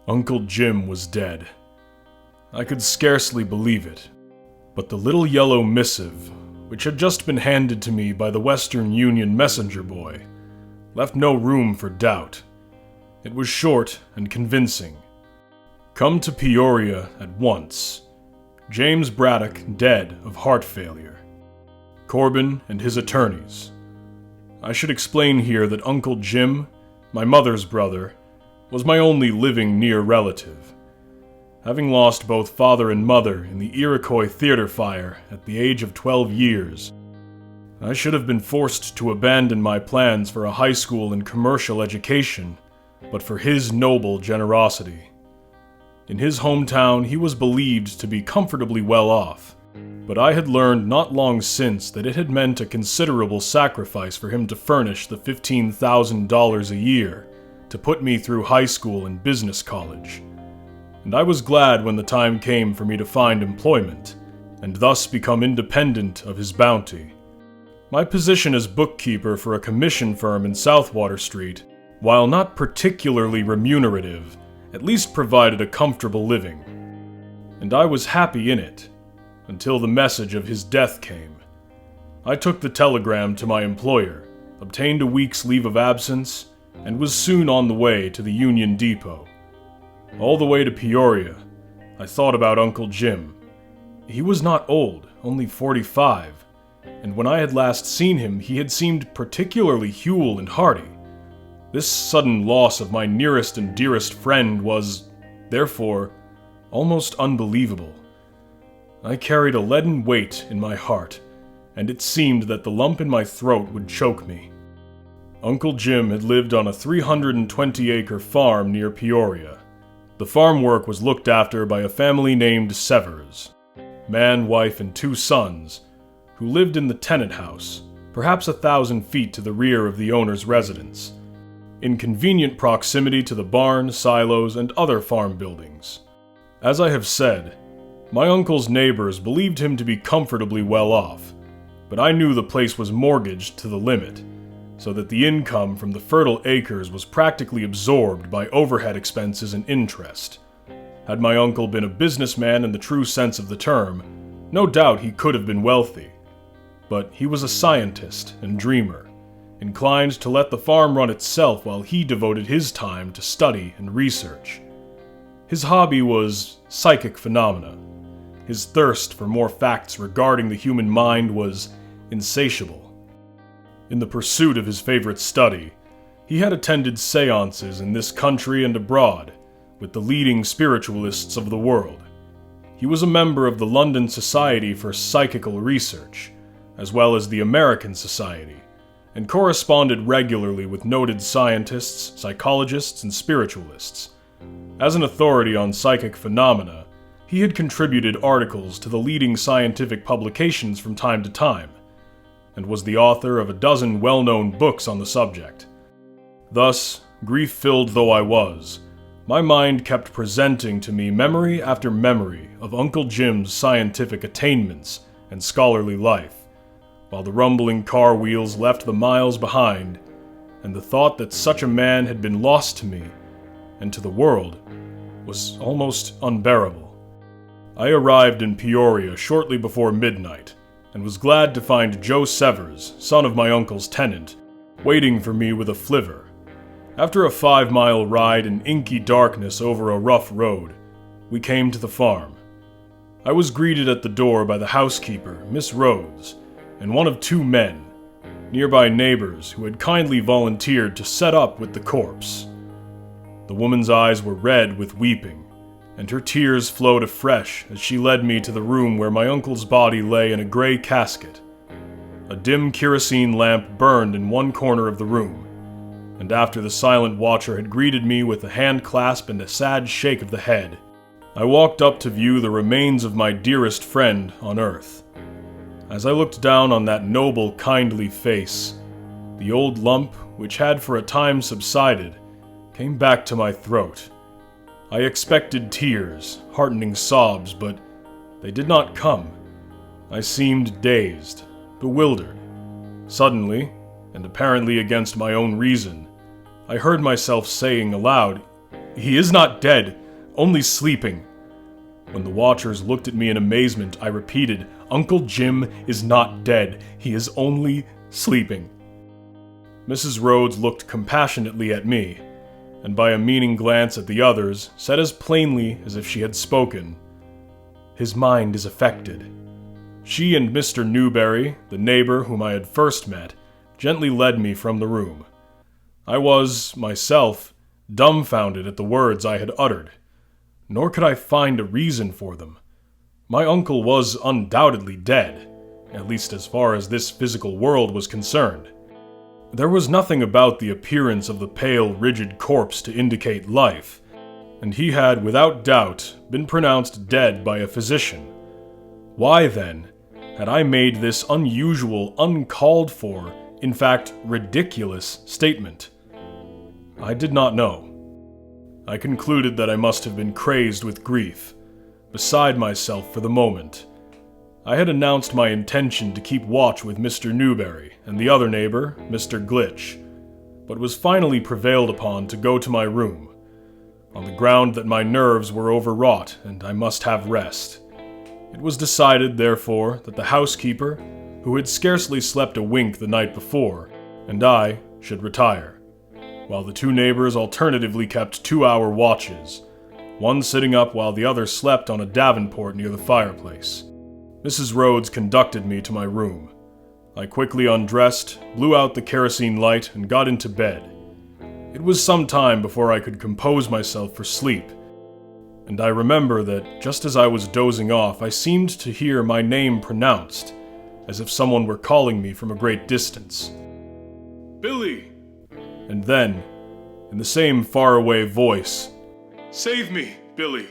Uncle Jim was dead. I could scarcely believe it, but the little yellow missive, which had just been handed to me by the Western Union messenger boy, left no room for doubt. It was short and convincing. Come to Peoria at once. James Braddock dead of heart failure. Corbin and his attorneys. I should explain here that Uncle Jim, my mother's brother, was my only living near relative. Having lost both father and mother in the Iroquois theater fire at the age of 12 years, I should have been forced to abandon my plans for a high school and commercial education, but for his noble generosity. In his hometown, he was believed to be comfortably well off, but I had learned not long since that it had meant a considerable sacrifice for him to furnish the $15,000 a year to put me through high school and business college. And I was glad when the time came for me to find employment, and thus become independent of his bounty. My position as bookkeeper for a commission firm in Southwater Street, while not particularly remunerative, at least provided a comfortable living. And I was happy in it, until the message of his death came. I took the telegram to my employer, obtained a week's leave of absence, and was soon on the way to the Union Depot. All the way to Peoria, I thought about Uncle Jim. He was not old, only 45, and when I had last seen him, he had seemed particularly huel and hearty. This sudden loss of my nearest and dearest friend was, therefore, almost unbelievable. I carried a leaden weight in my heart, and it seemed that the lump in my throat would choke me. Uncle Jim had lived on a 320-acre farm near Peoria. The farm work was looked after by a family named Severs, man, wife, and 2 sons, who lived in the tenant house, perhaps 1,000 feet to the rear of the owner's residence, in convenient proximity to the barn, silos, and other farm buildings. As I have said, my uncle's neighbors believed him to be comfortably well off, but I knew the place was mortgaged to the limit, so that the income from the fertile acres was practically absorbed by overhead expenses and interest. Had my uncle been a businessman in the true sense of the term, no doubt he could have been wealthy, but he was a scientist and dreamer, inclined to let the farm run itself while he devoted his time to study and research. His hobby was psychic phenomena. His thirst for more facts regarding the human mind was insatiable. In the pursuit of his favorite study, he had attended seances in this country and abroad with the leading spiritualists of the world. He was a member of the London Society for Psychical Research, as well as the American Society, and corresponded regularly with noted scientists, psychologists, and spiritualists. As an authority on psychic phenomena, he had contributed articles to the leading scientific publications from time to time, and was the author of a dozen well-known books on the subject. Thus, grief-filled though I was, my mind kept presenting to me memory after memory of Uncle Jim's scientific attainments and scholarly life, while the rumbling car wheels left the miles behind, and the thought that such a man had been lost to me, and to the world, was almost unbearable. I arrived in Peoria shortly before midnight, and was glad to find Joe Severs, son of my uncle's tenant, waiting for me with a flivver. After a 5-mile ride in inky darkness over a rough road, we came to the farm. I was greeted at the door by the housekeeper, Miss Rhodes, and one of 2 men, nearby neighbors who had kindly volunteered to set up with the corpse. The woman's eyes were red with weeping, and her tears flowed afresh as she led me to the room where my uncle's body lay in a gray casket. A dim kerosene lamp burned in one corner of the room, and after the silent watcher had greeted me with a hand clasp and a sad shake of the head, I walked up to view the remains of my dearest friend on earth. As I looked down on that noble, kindly face, the old lump, which had for a time subsided, came back to my throat. I expected tears, heartening sobs, but they did not come. I seemed dazed, bewildered. Suddenly, and apparently against my own reason, I heard myself saying aloud, He is not dead, only sleeping." When the watchers looked at me in amazement, I repeated, "Uncle Jim is not dead, he is only sleeping." Mrs. Rhodes looked compassionately at me, and by a meaning glance at the others, said as plainly as if she had spoken, "His mind is affected." She and Mr. Newberry, the neighbor whom I had first met, gently led me from the room. I was, myself, dumbfounded at the words I had uttered, nor could I find a reason for them. My uncle was undoubtedly dead, at least as far as this physical world was concerned. There was nothing about the appearance of the pale, rigid corpse to indicate life, and he had, without doubt, been pronounced dead by a physician. Why, then, had I made this unusual, uncalled for, in fact, ridiculous statement? I did not know. I concluded that I must have been crazed with grief, beside myself for the moment. I had announced my intention to keep watch with Mr. Newberry and the other neighbor, Mr. Glitch, but was finally prevailed upon to go to my room, on the ground that my nerves were overwrought and I must have rest. It was decided, therefore, that the housekeeper, who had scarcely slept a wink the night before, and I should retire, while the two neighbors alternatively kept 2-hour watches, one sitting up while the other slept on a davenport near the fireplace. Mrs. Rhodes conducted me to my room. I quickly undressed, blew out the kerosene light, and got into bed. It was some time before I could compose myself for sleep, and I remember that just as I was dozing off, I seemed to hear my name pronounced, as if someone were calling me from a great distance. "Billy!" And then, in the same faraway voice, "Save me, Billy!"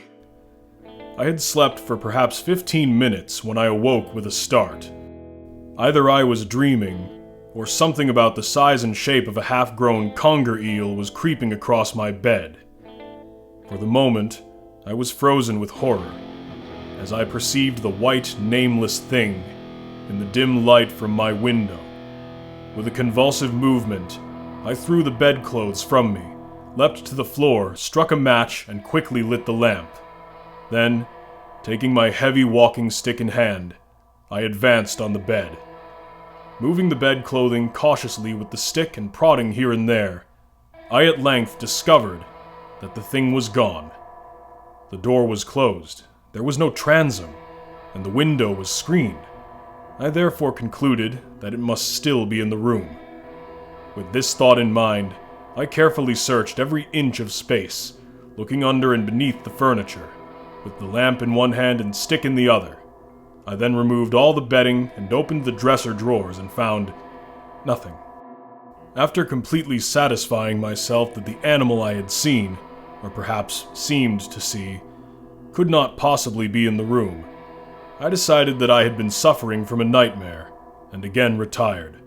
I had slept for perhaps 15 minutes when I awoke with a start. Either I was dreaming, or something about the size and shape of a half-grown conger eel was creeping across my bed. For the moment, I was frozen with horror, as I perceived the white, nameless thing in the dim light from my window. With a convulsive movement, I threw the bedclothes from me, leapt to the floor, struck a match, and quickly lit the lamp. Then, taking my heavy walking stick in hand, I advanced on the bed. Moving the bedclothing cautiously with the stick and prodding here and there, I at length discovered that the thing was gone. The door was closed, there was no transom, and the window was screened. I therefore concluded that it must still be in the room. With this thought in mind, I carefully searched every inch of space, looking under and beneath the furniture, with the lamp in one hand and stick in the other. I then removed all the bedding and opened the dresser drawers and found nothing. After completely satisfying myself that the animal I had seen, or perhaps seemed to see, could not possibly be in the room, I decided that I had been suffering from a nightmare, and again retired.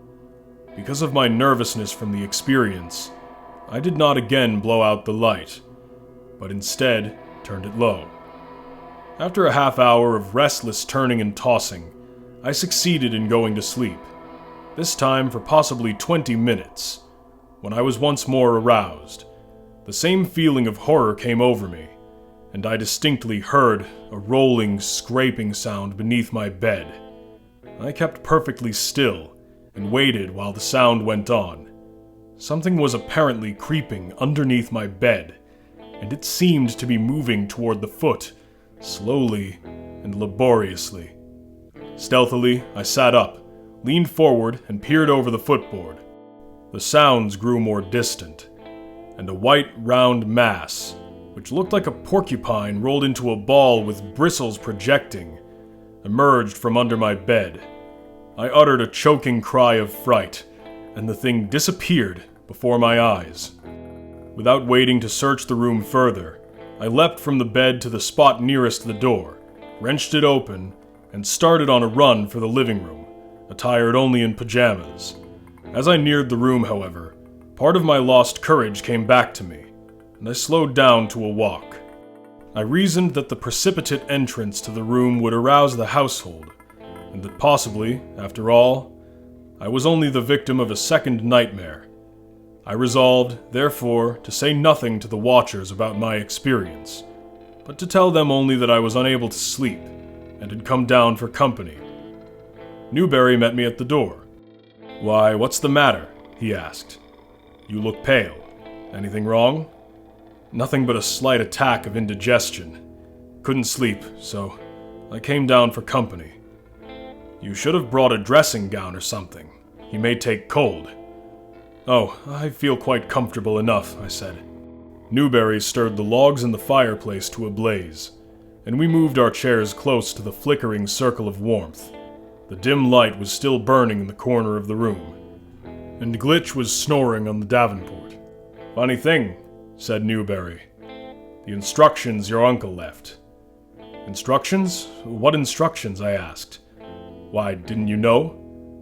Because of my nervousness from the experience, I did not again blow out the light, but instead turned it low. After a half hour of restless turning and tossing, I succeeded in going to sleep, this time for possibly 20 minutes. When I was once more aroused, the same feeling of horror came over me, and I distinctly heard a rolling, scraping sound beneath my bed. I kept perfectly still and waited while the sound went on. Something was apparently creeping underneath my bed, and it seemed to be moving toward the foot, slowly and laboriously. Stealthily, I sat up, leaned forward, and peered over the footboard. The sounds grew more distant, and a white, round mass, which looked like a porcupine rolled into a ball with bristles projecting, emerged from under my bed. I uttered a choking cry of fright, and the thing disappeared before my eyes. Without waiting to search the room further, I leapt from the bed to the spot nearest the door, wrenched it open, and started on a run for the living room, attired only in pajamas. As I neared the room, however, part of my lost courage came back to me, and I slowed down to a walk. I reasoned that the precipitate entrance to the room would arouse the household, and that possibly, after all, I was only the victim of a second nightmare. I resolved, therefore, to say nothing to the watchers about my experience, but to tell them only that I was unable to sleep, and had come down for company. Newberry met me at the door. "Why, what's the matter?" he asked. "You look pale. Anything wrong?" "Nothing but a slight attack of indigestion. Couldn't sleep, so I came down for company." "You should have brought a dressing gown or something. He may take cold." "Oh, I feel quite comfortable enough," I said. Newberry stirred the logs in the fireplace to a blaze, and we moved our chairs close to the flickering circle of warmth. The dim light was still burning in the corner of the room, and Glitch was snoring on the davenport. "Funny thing," said Newberry. "The instructions your uncle left." "Instructions? What instructions?" I asked. "Why, didn't you know?"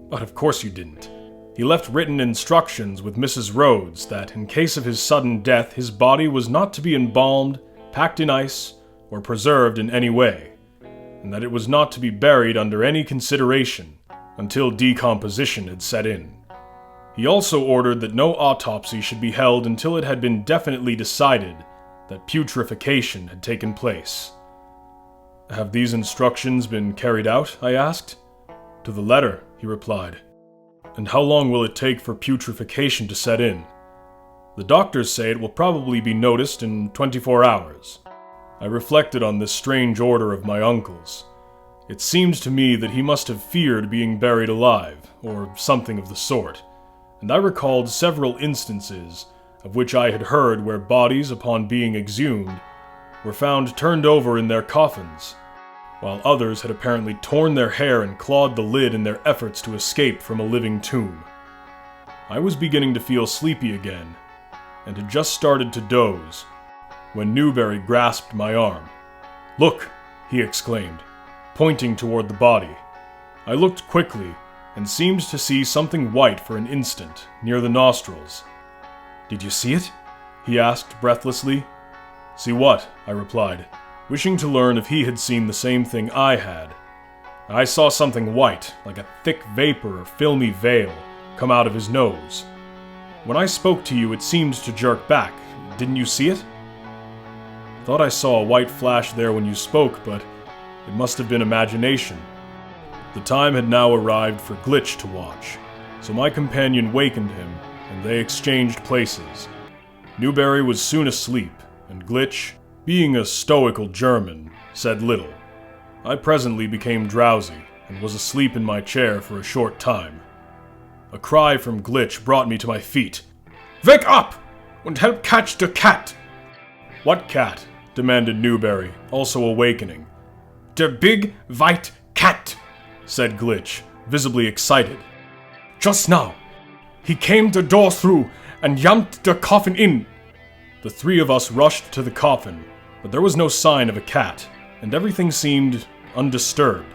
"But of course you didn't. He left written instructions with Mrs. Rhodes that in case of his sudden death his body was not to be embalmed, packed in ice, or preserved in any way, and that it was not to be buried under any consideration until decomposition had set in. He also ordered that no autopsy should be held until it had been definitely decided that putrefaction had taken place." "Have these instructions been carried out?" I asked. "To the letter," he replied. "And how long will it take for putrefaction to set in?" "The doctors say it will probably be noticed in 24 hours. I reflected on this strange order of my uncle's. It seemed to me that he must have feared being buried alive, or something of the sort, and I recalled several instances of which I had heard where bodies, upon being exhumed, were found turned over in their coffins, while others had apparently torn their hair and clawed the lid in their efforts to escape from a living tomb. I was beginning to feel sleepy again, and had just started to doze, when Newberry grasped my arm. "Look!" he exclaimed, pointing toward the body. I looked quickly, and seemed to see something white for an instant, near the nostrils. "Did you see it?" he asked breathlessly. "See what?" I replied, wishing to learn if he had seen the same thing I had. "I saw something white, like a thick vapor or filmy veil, come out of his nose. When I spoke to you, it seemed to jerk back. Didn't you see it?" "Thought I saw a white flash there when you spoke, but it must have been imagination." The time had now arrived for Glitch to watch, so my companion wakened him, and they exchanged places. Newberry was soon asleep, and Glitch, being a stoical German, said little. I presently became drowsy, and was asleep in my chair for a short time. A cry from Glitch brought me to my feet. "Wake up! And help catch the cat!" "What cat?" demanded Newberry, also awakening. "The big, white cat," said Glitch, visibly excited. "Just now. He came the door through, and jumped the coffin in." The three of us rushed to the coffin, but there was no sign of a cat, and everything seemed undisturbed.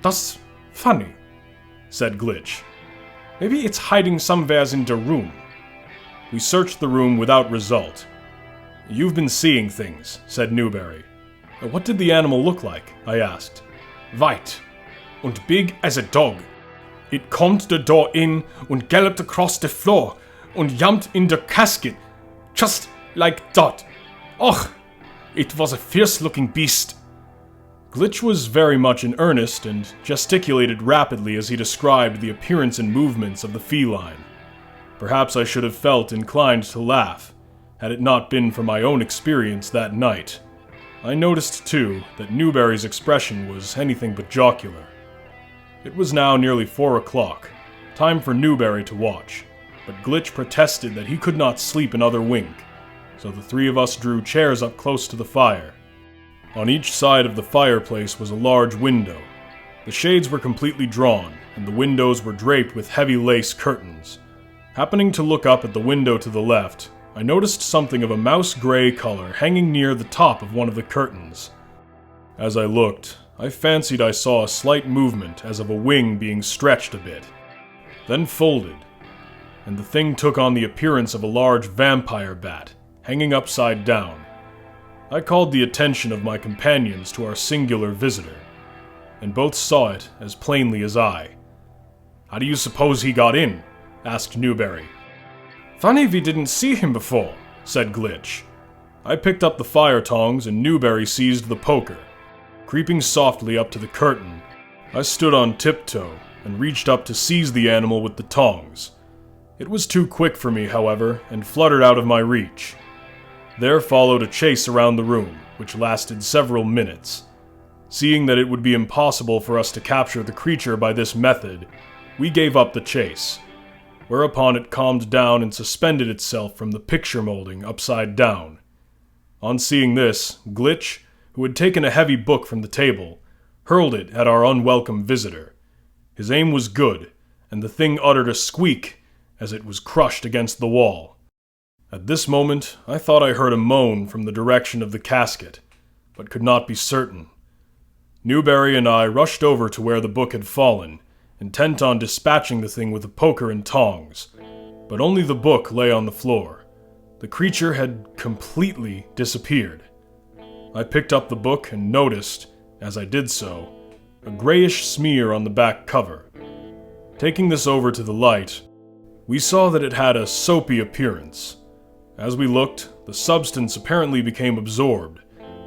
"That's funny," said Glitch. "Maybe it's hiding somewheres in the room." We searched the room without result. "You've been seeing things," said Newberry. "What did the animal look like?" I asked. "White, and big as a dog. It combed the door in and galloped across the floor and jumped in the casket, just like that. Och, it was a fierce-looking beast." Glitch was very much in earnest and gesticulated rapidly as he described the appearance and movements of the feline. Perhaps I should have felt inclined to laugh, had it not been for my own experience that night. I noticed, too, that Newberry's expression was anything but jocular. It was now nearly 4 o'clock, time for Newberry to watch, but Glitch protested that he could not sleep another wink, so the three of us drew chairs up close to the fire. On each side of the fireplace was a large window. The shades were completely drawn, and the windows were draped with heavy lace curtains. Happening to look up at the window to the left, I noticed something of a mouse-gray color hanging near the top of one of the curtains. As I looked, I fancied I saw a slight movement as of a wing being stretched a bit, then folded, and the thing took on the appearance of a large vampire bat, hanging upside down. I called the attention of my companions to our singular visitor, and both saw it as plainly as I. "How do you suppose he got in?" asked Newberry. Funny we didn't see him before, said Glitch. I picked up the fire tongs and Newberry seized the poker. Creeping softly up to the curtain, I stood on tiptoe and reached up to seize the animal with the tongs. It was too quick for me, however, and fluttered out of my reach. There followed a chase around the room, which lasted several minutes. Seeing that it would be impossible for us to capture the creature by this method, we gave up the chase, whereupon it calmed down and suspended itself from the picture molding upside down. On seeing this, Glitch, who had taken a heavy book from the table, hurled it at our unwelcome visitor. His aim was good, and the thing uttered a squeak as it was crushed against the wall. At this moment, I thought I heard a moan from the direction of the casket, but could not be certain. Newberry and I rushed over to where the book had fallen, intent on dispatching the thing with a poker and tongs, but only the book lay on the floor. The creature had completely disappeared. I picked up the book and noticed, as I did so, a grayish smear on the back cover. Taking this over to the light, we saw that it had a soapy appearance. As we looked, the substance apparently became absorbed,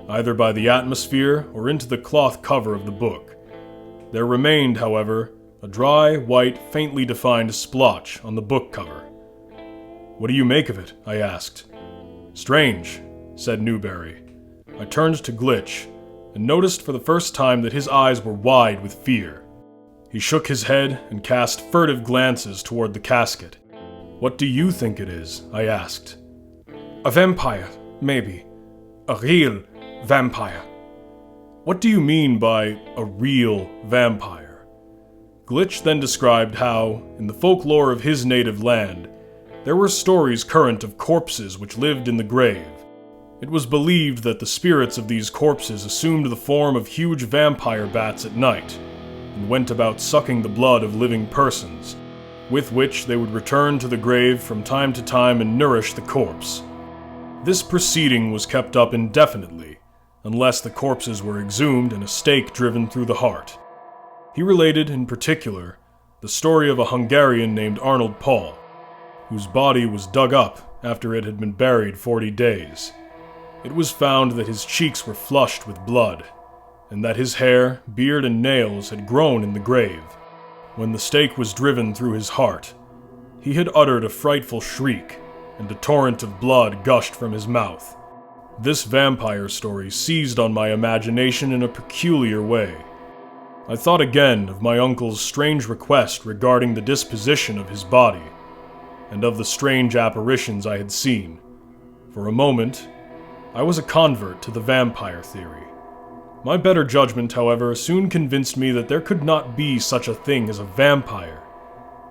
either by the atmosphere or into the cloth cover of the book. There remained, however, a dry, white, faintly defined splotch on the book cover. "What do you make of it?" I asked. "Strange," said Newberry. I turned to Glitch, and noticed for the first time that his eyes were wide with fear. He shook his head and cast furtive glances toward the casket. "What do you think it is?" I asked. "A vampire, maybe. A real vampire." "What do you mean by a real vampire?" Glitch then described how, in the folklore of his native land, there were stories current of corpses which lived in the grave. It was believed that the spirits of these corpses assumed the form of huge vampire bats at night, and went about sucking the blood of living persons, with which they would return to the grave from time to time and nourish the corpse. This proceeding was kept up indefinitely, unless the corpses were exhumed and a stake driven through the heart. He related, in particular, the story of a Hungarian named Arnold Paul, whose body was dug up after it had been buried 40 days. It was found that his cheeks were flushed with blood, and that his hair, beard, and nails had grown in the grave. When the stake was driven through his heart, he had uttered a frightful shriek, and a torrent of blood gushed from his mouth. This vampire story seized on my imagination in a peculiar way. I thought again of my uncle's strange request regarding the disposition of his body, and of the strange apparitions I had seen. For a moment, I was a convert to the vampire theory. My better judgment, however, soon convinced me that there could not be such a thing as a vampire,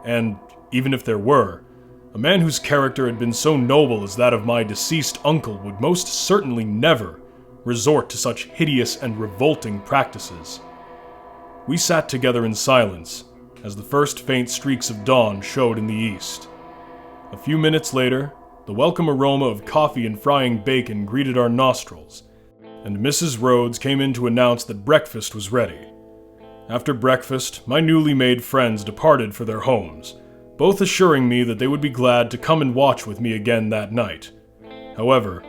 and, even if there were, a man whose character had been so noble as that of my deceased uncle would most certainly never resort to such hideous and revolting practices. We sat together in silence, as the first faint streaks of dawn showed in the east. A few minutes later, the welcome aroma of coffee and frying bacon greeted our nostrils, and Mrs. Rhodes came in to announce that breakfast was ready. After breakfast, my newly made friends departed for their homes, both assuring me that they would be glad to come and watch with me again that night. However,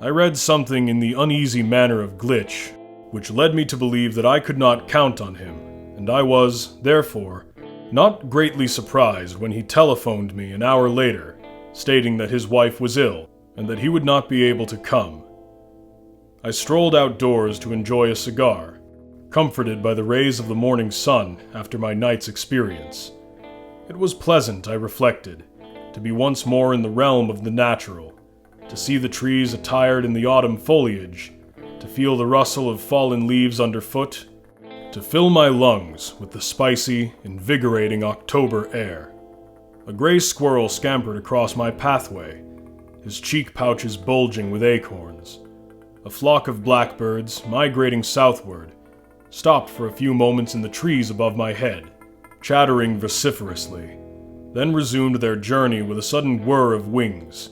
I read something in the uneasy manner of Glitch, which led me to believe that I could not count on him, and I was, therefore, not greatly surprised when he telephoned me an hour later, stating that his wife was ill, and that he would not be able to come. I strolled outdoors to enjoy a cigar, comforted by the rays of the morning sun after my night's experience. It was pleasant, I reflected, to be once more in the realm of the natural, to see the trees attired in the autumn foliage, to feel the rustle of fallen leaves underfoot, to fill my lungs with the spicy, invigorating October air. A gray squirrel scampered across my pathway, his cheek pouches bulging with acorns. A flock of blackbirds, migrating southward, stopped for a few moments in the trees above my head, chattering vociferously, then resumed their journey with a sudden whir of wings,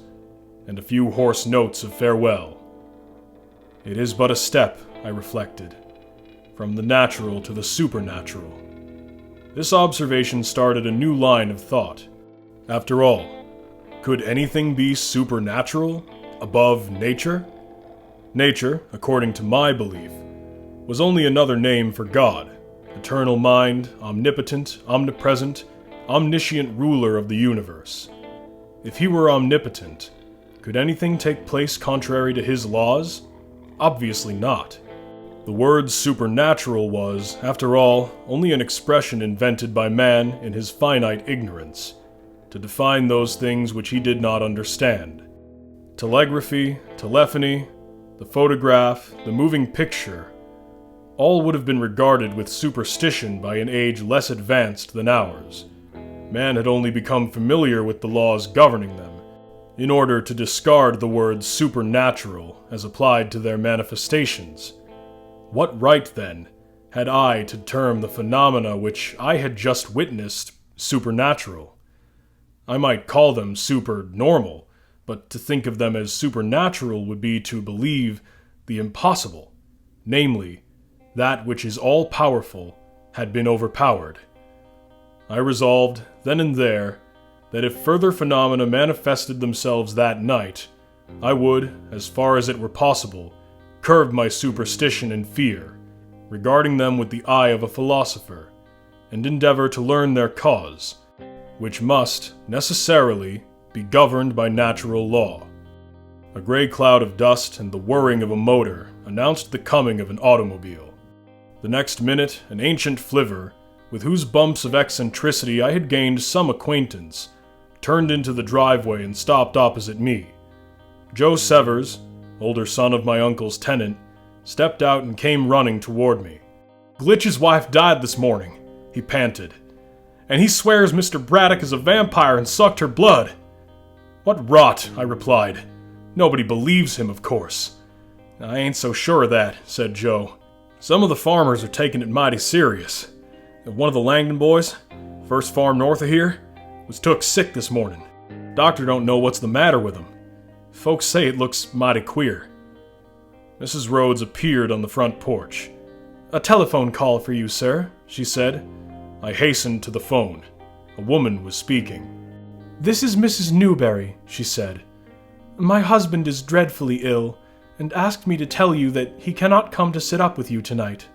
and a few hoarse notes of farewell. It is but a step, I reflected, from the natural to the supernatural. This observation started a new line of thought. After all, Could anything be supernatural, above nature? Nature, according to my belief, was only another name for God, eternal mind, omnipotent, omnipresent, omniscient ruler of the universe. If he were omnipotent, could anything take place contrary to his laws? Obviously not. The word supernatural was, after all, only an expression invented by man in his finite ignorance, to define those things which he did not understand. Telegraphy, telephony, the photograph, the moving picture, all would have been regarded with superstition by an age less advanced than ours. Man had only become familiar with the laws governing them, in order to discard the word supernatural as applied to their manifestations. What right, then, had I to term the phenomena which I had just witnessed supernatural? I might call them supernormal, but to think of them as supernatural would be to believe the impossible, namely, that which is all-powerful had been overpowered. I resolved, then and there, that if further phenomena manifested themselves that night, I would, as far as it were possible, curb my superstition and fear, regarding them with the eye of a philosopher, and endeavor to learn their cause, which must, necessarily, be governed by natural law. A gray cloud of dust and the whirring of a motor announced the coming of an automobile. The next minute, an ancient flivver, with whose bumps of eccentricity I had gained some acquaintance, turned into the driveway and stopped opposite me. Joe Severs, older son of my uncle's tenant, stepped out and came running toward me. "Glitch's wife died this morning," he panted, "and he swears Mr. Braddock is a vampire and sucked her blood." "What rot," I replied. "Nobody believes him, of course." "I ain't so sure of that," said Joe. "Some of the farmers are taking it mighty serious. One of the Langdon boys, first farm north of here, was took sick this morning. Doctor don't know what's the matter with him. Folks say it looks mighty queer." Mrs. Rhodes appeared on the front porch. "A telephone call for you, sir," she said. I hastened to the phone. A woman was speaking. "This is Mrs. Newberry," she said. "My husband is dreadfully ill, and asked me to tell you that he cannot come to sit up with you tonight."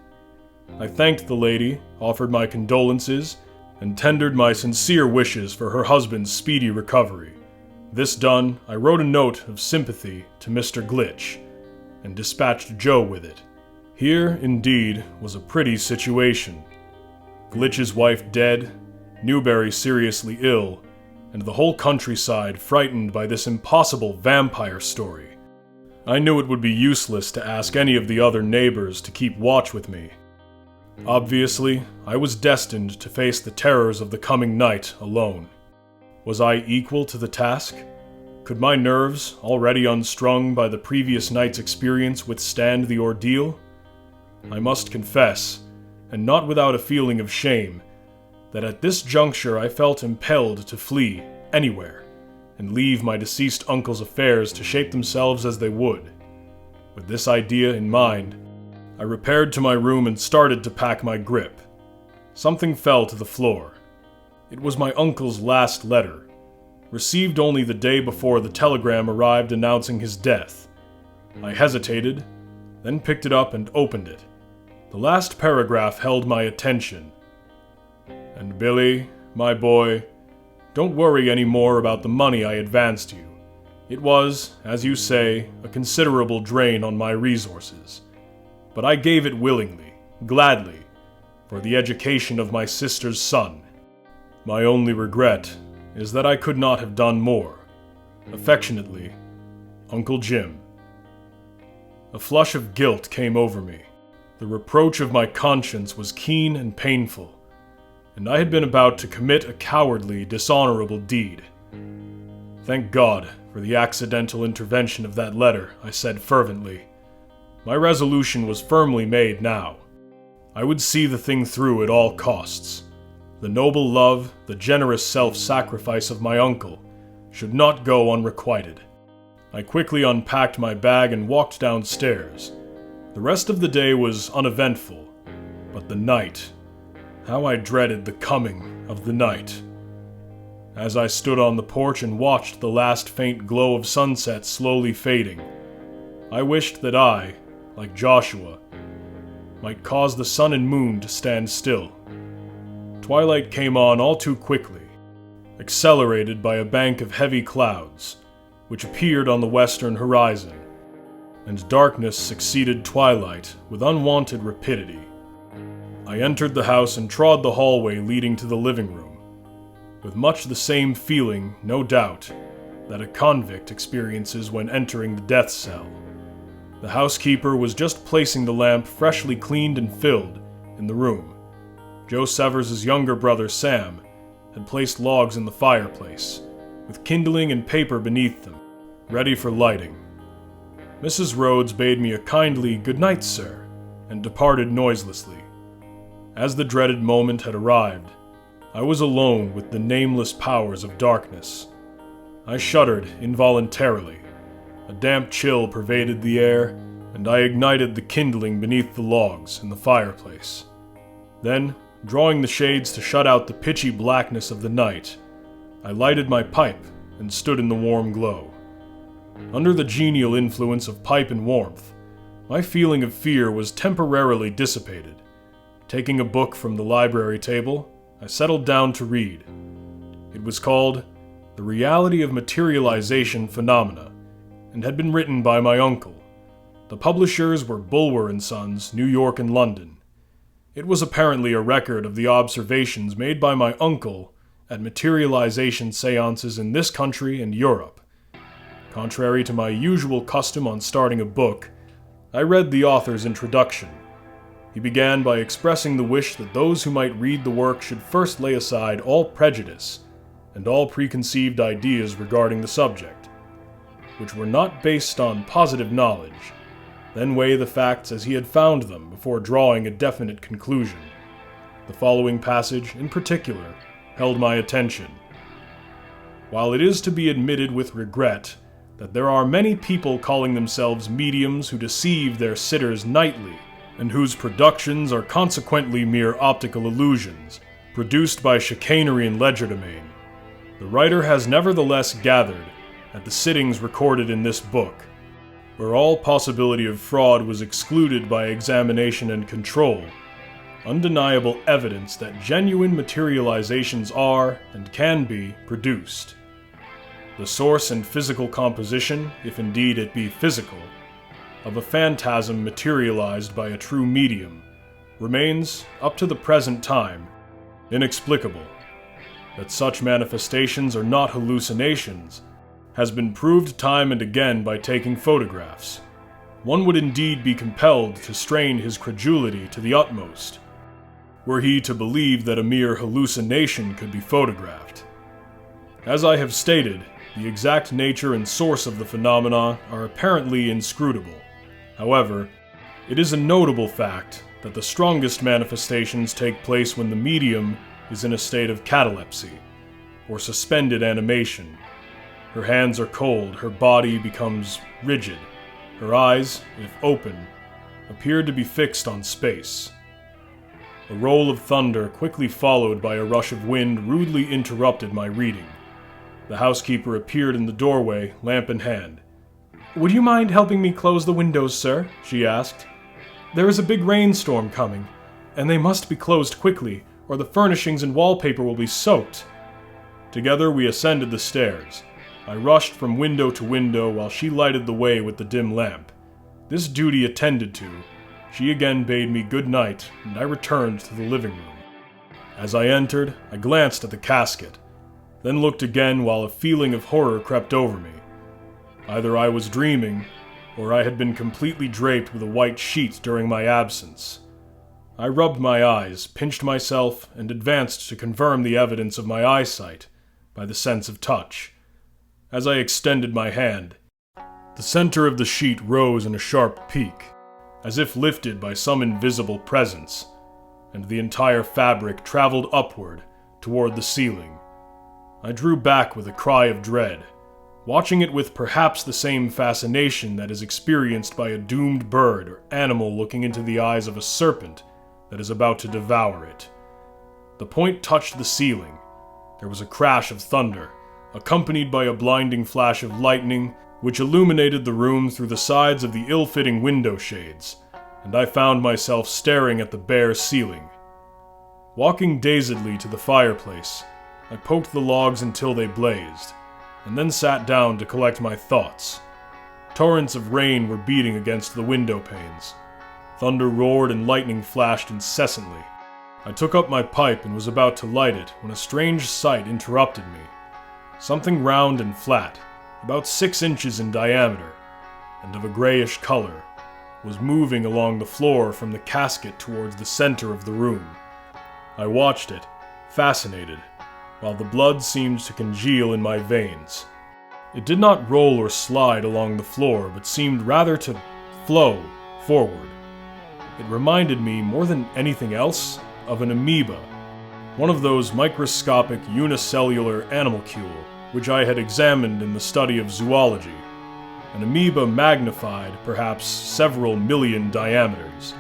I thanked the lady, offered my condolences, and tendered my sincere wishes for her husband's speedy recovery. This done, I wrote a note of sympathy to Mr. Glitch, and dispatched Joe with it. Here, indeed, was a pretty situation. Glitch's wife dead, Newberry seriously ill, and the whole countryside frightened by this impossible vampire story. I knew it would be useless to ask any of the other neighbors to keep watch with me. Obviously, I was destined to face the terrors of the coming night alone. Was I equal to the task? Could my nerves, already unstrung by the previous night's experience, withstand the ordeal? I must confess, and not without a feeling of shame, that at this juncture I felt impelled to flee anywhere, and leave my deceased uncle's affairs to shape themselves as they would. With this idea in mind, I repaired to my room and started to pack my grip. Something fell to the floor. It was my uncle's last letter, received only the day before the telegram arrived announcing his death. I hesitated, then picked it up and opened it. The last paragraph held my attention. "And Billy, my boy, don't worry any more about the money I advanced you. It was, as you say, a considerable drain on my resources. But I gave it willingly, gladly, for the education of my sister's son. My only regret is that I could not have done more. Affectionately, Uncle Jim." A flush of guilt came over me. The reproach of my conscience was keen and painful, and I had been about to commit a cowardly, dishonorable deed. "Thank God for the accidental intervention of that letter," I said fervently. My resolution was firmly made now. I would see the thing through at all costs. The noble love, the generous self-sacrifice of my uncle should not go unrequited. I quickly unpacked my bag and walked downstairs. The rest of the day was uneventful, but the night, how I dreaded the coming of the night. As I stood on the porch and watched the last faint glow of sunset slowly fading, I wished that I, like Joshua, might cause the sun and moon to stand still. Twilight came on all too quickly, accelerated by a bank of heavy clouds, which appeared on the western horizon, and darkness succeeded twilight with unwonted rapidity. I entered the house and trod the hallway leading to the living room, with much the same feeling, no doubt, that a convict experiences when entering the death cell. The housekeeper was just placing the lamp, freshly cleaned and filled, in the room. Joe Severs' younger brother, Sam, had placed logs in the fireplace, with kindling and paper beneath them, ready for lighting. Mrs. Rhodes bade me a kindly "Good night, sir," and departed noiselessly. As the dreaded moment had arrived, I was alone with the nameless powers of darkness. I shuddered involuntarily. A damp chill pervaded the air, and I ignited the kindling beneath the logs in the fireplace. Then, drawing the shades to shut out the pitchy blackness of the night, I lighted my pipe and stood in the warm glow. Under the genial influence of pipe and warmth, my feeling of fear was temporarily dissipated. Taking a book from the library table, I settled down to read. It was called The Reality of Materialization Phenomena, and had been written by my uncle. The publishers were Bulwer and Sons, New York and London. It was apparently a record of the observations made by my uncle at materialization seances in this country and Europe. Contrary to my usual custom on starting a book, I read the author's introduction. He began by expressing the wish that those who might read the work should first lay aside all prejudice and all preconceived ideas regarding the subject, which were not based on positive knowledge, then weigh the facts as he had found them before drawing a definite conclusion. The following passage, in particular, held my attention. While it is to be admitted with regret that there are many people calling themselves mediums who deceive their sitters nightly, and whose productions are consequently mere optical illusions, produced by chicanery and legerdemain, the writer has nevertheless gathered, at the sittings recorded in this book, where all possibility of fraud was excluded by examination and control, undeniable evidence that genuine materializations are, and can be, produced. The source and physical composition, if indeed it be physical, of a phantasm materialized by a true medium, remains, up to the present time, inexplicable. That such manifestations are not hallucinations has been proved time and again by taking photographs. One would indeed be compelled to strain his credulity to the utmost, were he to believe that a mere hallucination could be photographed. As I have stated, the exact nature and source of the phenomena are apparently inscrutable. However, it is a notable fact that the strongest manifestations take place when the medium is in a state of catalepsy, or suspended animation. Her hands are cold, her body becomes rigid, her eyes, if open, appear to be fixed on space. A roll of thunder, quickly followed by a rush of wind, rudely interrupted my reading. The housekeeper appeared in the doorway, lamp in hand. "Would you mind helping me close the windows, sir?" she asked. "There is a big rainstorm coming, and they must be closed quickly, or the furnishings and wallpaper will be soaked." Together we ascended the stairs. I rushed from window to window while she lighted the way with the dim lamp. This duty attended to, she again bade me good night, and I returned to the living room. As I entered, I glanced at the casket, then looked again while a feeling of horror crept over me. Either I was dreaming, or I had been completely draped with a white sheet during my absence. I rubbed my eyes, pinched myself, and advanced to confirm the evidence of my eyesight by the sense of touch. As I extended my hand, the center of the sheet rose in a sharp peak, as if lifted by some invisible presence, and the entire fabric traveled upward toward the ceiling. I drew back with a cry of dread, watching it with perhaps the same fascination that is experienced by a doomed bird or animal looking into the eyes of a serpent that is about to devour it. The point touched the ceiling, There was a crash of thunder, accompanied by a blinding flash of lightning, which illuminated the room through the sides of the ill-fitting window shades, and I found myself staring at the bare ceiling. Walking dazedly to the fireplace, I poked the logs until they blazed, and then sat down to collect my thoughts. Torrents of rain were beating against the window panes. Thunder roared and lightning flashed incessantly. I took up my pipe and was about to light it when a strange sight interrupted me. Something round and flat, about 6 inches in diameter, and of a grayish color, was moving along the floor from the casket towards the center of the room. I watched it, fascinated, while the blood seemed to congeal in my veins. It did not roll or slide along the floor, but seemed rather to flow forward. It reminded me, more than anything else, of an amoeba, one of those microscopic unicellular animalcule which I had examined in the study of zoology. An amoeba magnified, perhaps several million diameters.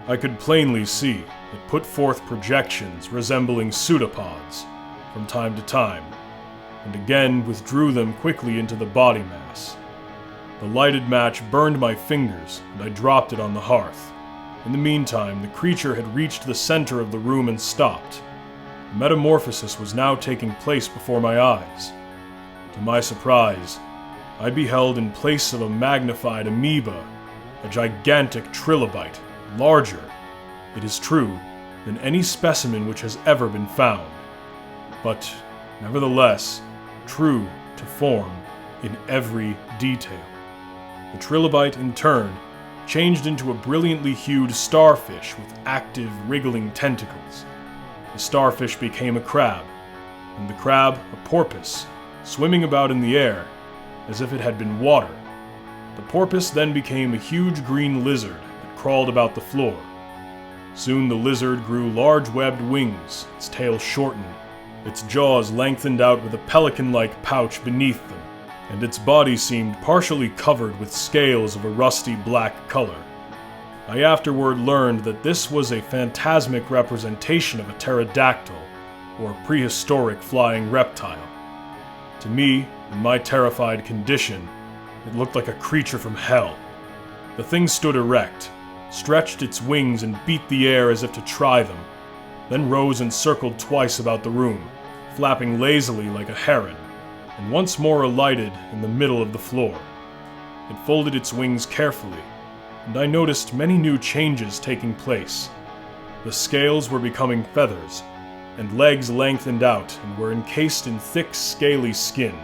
I could plainly see it put forth projections resembling pseudopods from time to time, and again withdrew them quickly into the body mass. The lighted match burned my fingers, and I dropped it on the hearth. In the meantime, the creature had reached the center of the room and stopped. The metamorphosis was now taking place before my eyes. To my surprise, I beheld in place of a magnified amoeba a gigantic trilobite, larger, it is true, than any specimen which has ever been found, but nevertheless true to form in every detail. The trilobite, in turn, changed into a brilliantly hued starfish with active, wriggling tentacles. The starfish became a crab, and the crab a porpoise, swimming about in the air as if it had been water. The porpoise then became a huge green lizard that crawled about the floor. Soon the lizard grew large webbed wings, its tail shortened, its jaws lengthened out with a pelican-like pouch beneath them, and its body seemed partially covered with scales of a rusty black color. I afterward learned that this was a phantasmic representation of a pterodactyl, or prehistoric flying reptile. To me, in my terrified condition, it looked like a creature from hell. The thing stood erect, stretched its wings and beat the air as if to try them, then rose and circled twice about the room, flapping lazily like a heron, and once more alighted in the middle of the floor. It folded its wings carefully, and I noticed many new changes taking place. The scales were becoming feathers, and legs lengthened out and were encased in thick, scaly skin.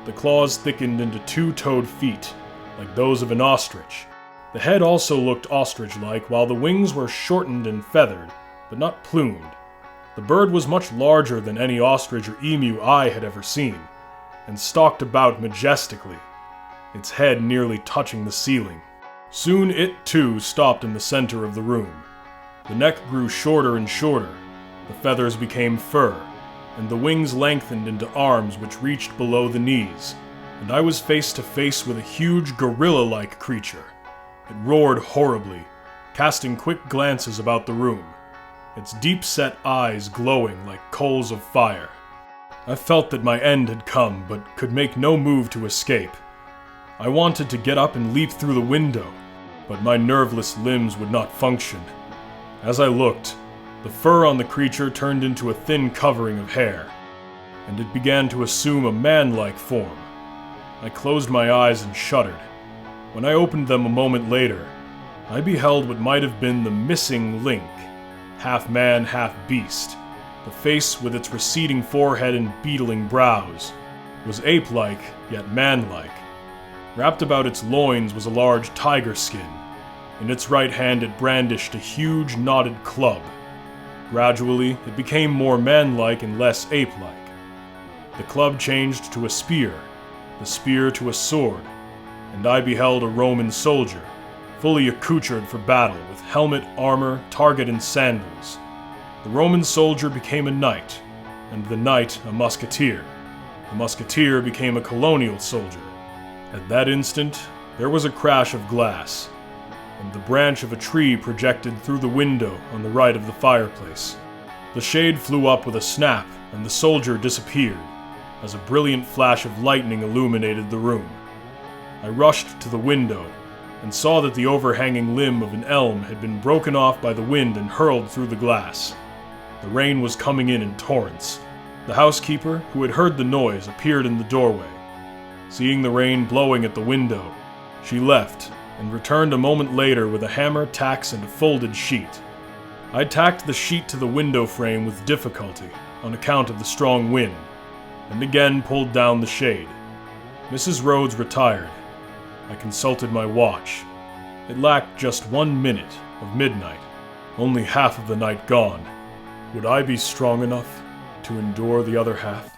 The claws thickened into 2-toed feet, like those of an ostrich. The head also looked ostrich-like, while the wings were shortened and feathered, but not plumed. The bird was much larger than any ostrich or emu I had ever seen, and stalked about majestically, its head nearly touching the ceiling. Soon it, too, stopped in the center of the room. The neck grew shorter and shorter, the feathers became fur, and the wings lengthened into arms which reached below the knees, and I was face to face with a huge gorilla-like creature. It roared horribly, casting quick glances about the room, its deep-set eyes glowing like coals of fire. I felt that my end had come, but could make no move to escape. I wanted to get up and leap through the window, but my nerveless limbs would not function. As I looked, the fur on the creature turned into a thin covering of hair, and it began to assume a man-like form. I closed my eyes and shuddered. When I opened them a moment later, I beheld what might have been the missing link, half man, half beast. The face, with its receding forehead and beetling brows, was ape-like, yet man-like. Wrapped about its loins was a large tiger skin. In its right hand it brandished a huge, knotted club. Gradually, it became more man-like and less ape-like. The club changed to a spear, the spear to a sword, and I beheld a Roman soldier, fully accoutred for battle, with helmet, armor, target, and sandals. The Roman soldier became a knight, and the knight a musketeer. The musketeer became a colonial soldier. At that instant, there was a crash of glass, and the branch of a tree projected through the window on the right of the fireplace. The shade flew up with a snap, and the soldier disappeared as a brilliant flash of lightning illuminated the room. I rushed to the window and saw that the overhanging limb of an elm had been broken off by the wind and hurled through the glass. The rain was coming in torrents. The housekeeper, who had heard the noise, appeared in the doorway. Seeing the rain blowing at the window, she left and returned a moment later with a hammer, tacks, and a folded sheet. I tacked the sheet to the window frame with difficulty on account of the strong wind, and again pulled down the shade. Mrs. Rhodes retired. I consulted my watch. It lacked just 1 minute of midnight, only half of the night gone. Would I be strong enough to endure the other half?